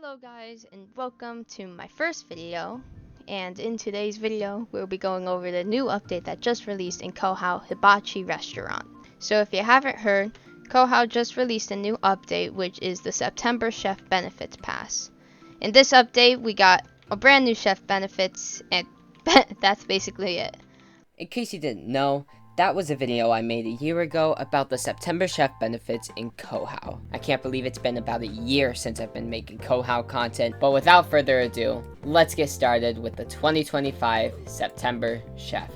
Hello guys and welcome to my first video, and in today's video we'll be going over the new update that just released in Kohau Hibachi restaurant. So if you haven't heard, Kohau just released a new update, which is the September Chef Benefits Pass. In this update we got a brand new chef benefits, and that's basically it. In case you didn't know, that was a video I made a year ago about the September Chef benefits in Kohau. I can't believe it's been about a year since I've been making Kohau content, but without further ado, let's get started with the 2025 September Chef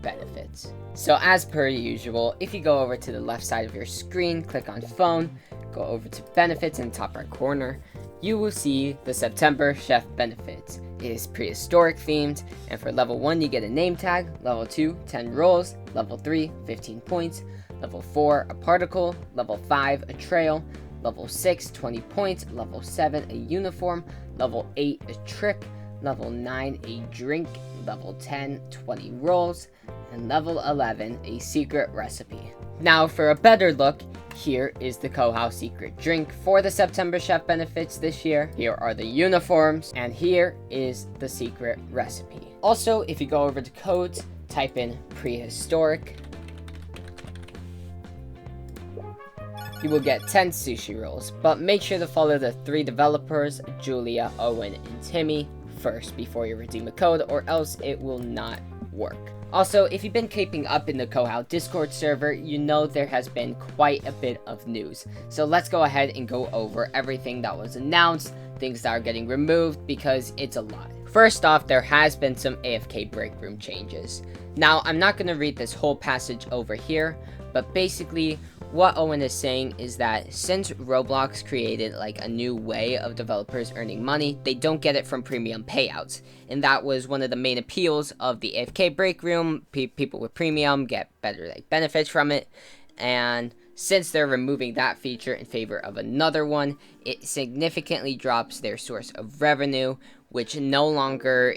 benefits. So as per usual, if you go over to the left side of your screen, click on phone, go over to benefits in the top right corner, you will see the September Chef benefits. It is prehistoric themed, and for level 1 you get a name tag, level 2 10 rolls, level 3 15 points, level 4 a particle, level 5 a trail, level 6 20 points, level 7 a uniform, level 8 a trick, level 9 a drink, level 10 20 rolls, and level 11 a secret recipe. Now for a better look, here is the Kohau secret drink for the September Chef benefits this year. Here are the uniforms, and here is the secret recipe. Also, if you go over to codes, type in prehistoric, you will get 10 sushi rolls, but make sure to follow the 3 developers, Julia, Owen, and Timmy, first before you redeem a code, or else it will not work. Also, if you've been keeping up in the Kohau Discord server, you know there has been quite a bit of news. So let's go ahead and go over everything that was announced, things that are getting removed, because it's a lot. First off, there has been some AFK breakroom changes. Now, I'm not going to read this whole passage over here, but basically, what Owen is saying is that since Roblox created like a new way of developers earning money, they don't get it from premium payouts. And that was one of the main appeals of the AFK break room. People with premium get better benefits from it. And since they're removing that feature in favor of another one, it significantly drops their source of revenue, which no longer,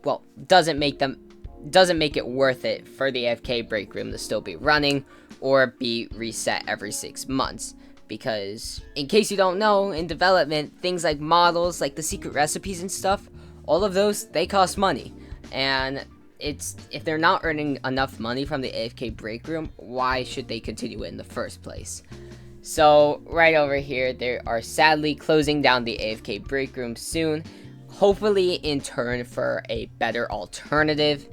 well, doesn't make it worth it for the AFK break room to still be running or be reset every 6 months. Because, in case you don't know, in development, things like models, like the secret recipes and stuff, all of those, they cost money. And if they're not earning enough money from the AFK break room, why should they continue it in the first place? So, right over here, they are sadly closing down the AFK break room soon, hopefully in turn for a better alternative.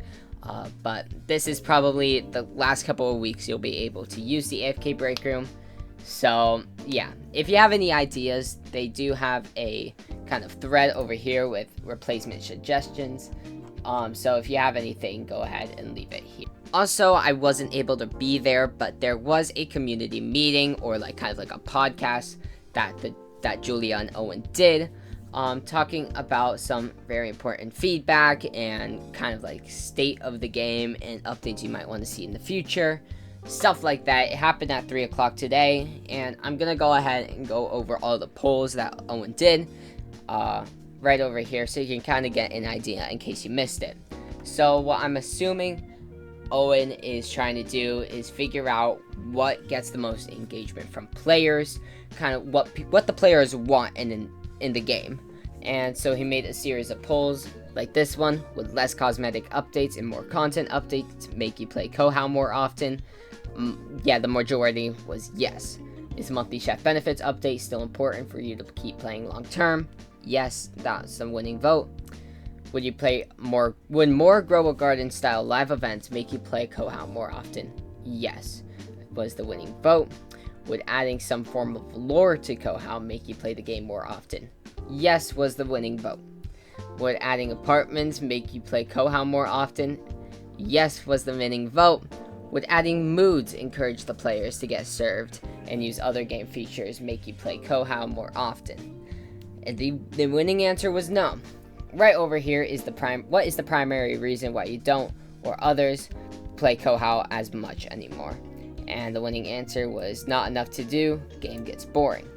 But this is probably the last couple of weeks you'll be able to use the AFK break room. So yeah, if you have any ideas, they do have a kind of thread over here with replacement suggestions. So if you have anything, go ahead and leave it here. Also, I wasn't able to be there, but there was a community meeting, or kind of a podcast that Julia and Owen did. Talking about some very important feedback and kind of state of the game and updates you might want to see in the future, stuff like that. It happened at 3 o'clock today, and I'm gonna go ahead and go over all the polls that Owen did right over here, so you can kind of get an idea in case you missed it. So what I'm assuming Owen is trying to do is figure out what gets the most engagement from players, kind of what the players want in the game. And so he made a series of polls like this one, with less cosmetic updates and more content updates to make you play Kohau more often. Yeah, the majority was yes. Is monthly chef benefits update still important for you to keep playing long term? Yes, that's the winning vote. Would more Grow a Garden style live events make you play Kohau more often? Yes, was the winning vote. Would adding some form of lore to Kohau make you play the game more often? Yes was the winning vote. Would adding apartments make you play Kohau more often? Yes was the winning vote. Would adding moods encourage the players to get served and use other game features make you play Kohau more often? And the winning answer was no. Right over here is what is the primary reason why you don't, or others, play Kohau as much anymore? And the winning answer was not enough to do, game gets boring.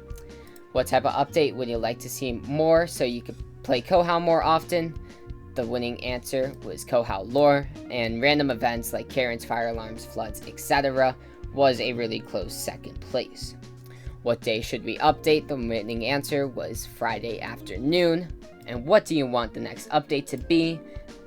What type of update would you like to see more so you could play Kohau more often? The winning answer was Kohau lore, and random events like Karen's fire alarms, floods, etc. was a really close second place. What day should we update? The winning answer was Friday afternoon. And what do you want the next update to be?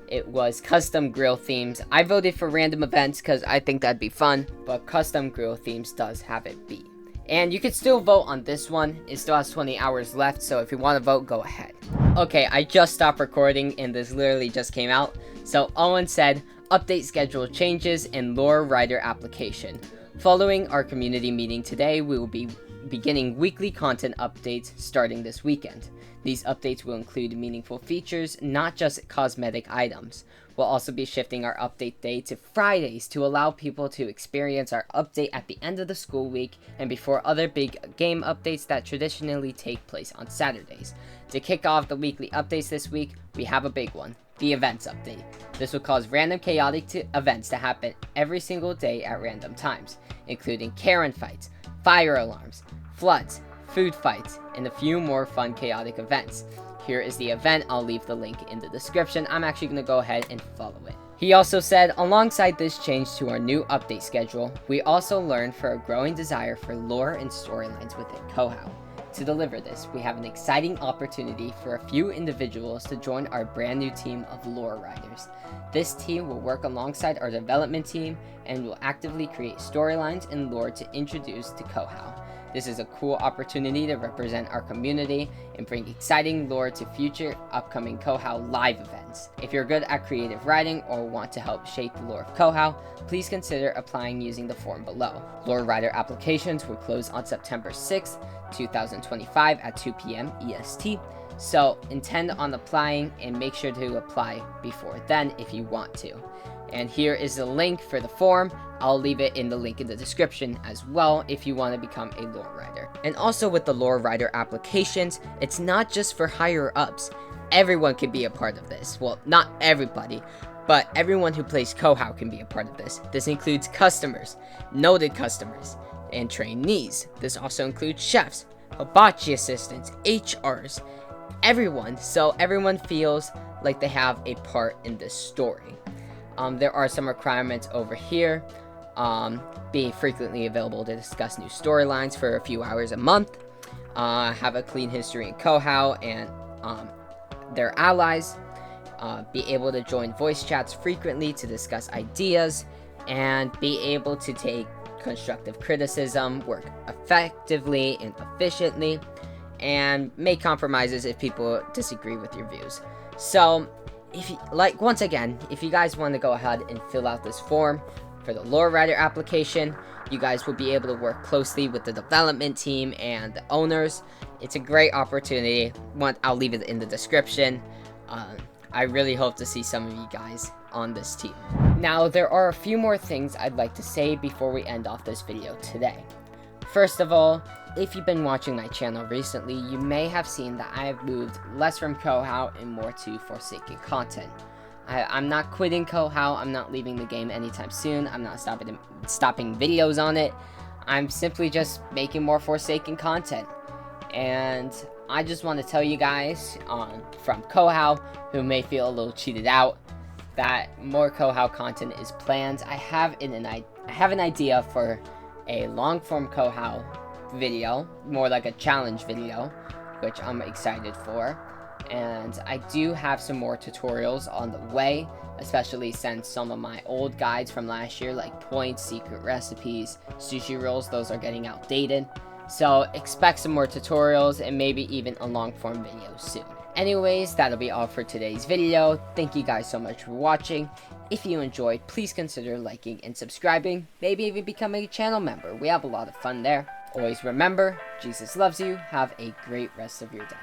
It was custom grill themes. I voted for random events because I think that'd be fun, but custom grill themes does have it be. And you can still vote on this one. It still has 20 hours left, so if you want to vote, go ahead. Okay, I just stopped recording and this literally just came out. So Owen said, update schedule changes in Lore Writer application. Following our community meeting today, we will be beginning weekly content updates starting this weekend. These updates will include meaningful features, not just cosmetic items. We'll also be shifting our update day to Fridays to allow people to experience our update at the end of the school week and before other big game updates that traditionally take place on Saturdays. To kick off the weekly updates this week, we have a big one, the events update. This will cause random chaotic events to happen every single day at random times, including Karen fights, fire alarms, floods, food fights, and a few more fun chaotic events. Here is the event. I'll leave the link in the description. I'm actually going to go ahead and follow it. He also said, alongside this change to our new update schedule, we also learned for a growing desire for lore and storylines within Kohau. To deliver this, we have an exciting opportunity for a few individuals to join our brand new team of lore writers. This team will work alongside our development team and will actively create storylines and lore to introduce to Kohau. This is a cool opportunity to represent our community and bring exciting lore to future upcoming Kohau live events. If you're good at creative writing or want to help shape the lore of Kohau, please consider applying using the form below. Lore Writer applications will close on September 6th, 2025 at 2 p.m. EST. So intend on applying and make sure to apply before then if you want to. And here is the link for the form. I'll leave it in the link in the description as well if you want to become a lore writer. And also with the lore writer applications, it's not just for higher ups. Everyone can be a part of this. Well, not everybody, but everyone who plays Kohau can be a part of this. This includes customers, noted customers, and trainees. This also includes chefs, hibachi assistants, HRs, everyone, so everyone feels like they have a part in this story. There are some requirements over here. Be frequently available to discuss new storylines for a few hours a month. Have a clean history in Kohau and their allies. Be able to join voice chats frequently to discuss ideas. And be able to take constructive criticism, work effectively and efficiently, and make compromises if people disagree with your views. So, if you, once again, if you guys want to go ahead and fill out this form for the Lore Writer application, you guys will be able to work closely with the development team and the owners. It's a great opportunity. I'll leave it in the description. I really hope to see some of you guys on this team. Now, there are a few more things I'd like to say before we end off this video today. First of all, if you've been watching my channel recently, you may have seen that I have moved less from Kohau and more to Forsaken content. I'm not quitting Kohau, I'm not leaving the game anytime soon, I'm not stopping videos on it. I'm simply just making more Forsaken content. And I just want to tell you guys from Kohau, who may feel a little cheated out, that more Kohau content is planned. I have an idea for a long-form Kohau video, more like a challenge video, which I'm excited for. And I do have some more tutorials on the way, especially since some of my old guides from last year, like points, secret recipes, sushi rolls, those are getting outdated. So expect some more tutorials and maybe even a long-form video soon. Anyways, that'll be all for today's video. Thank you guys so much for watching. If you enjoyed, please consider liking and subscribing, maybe even becoming a channel member. We have a lot of fun there. Always remember, Jesus loves you. Have a great rest of your day.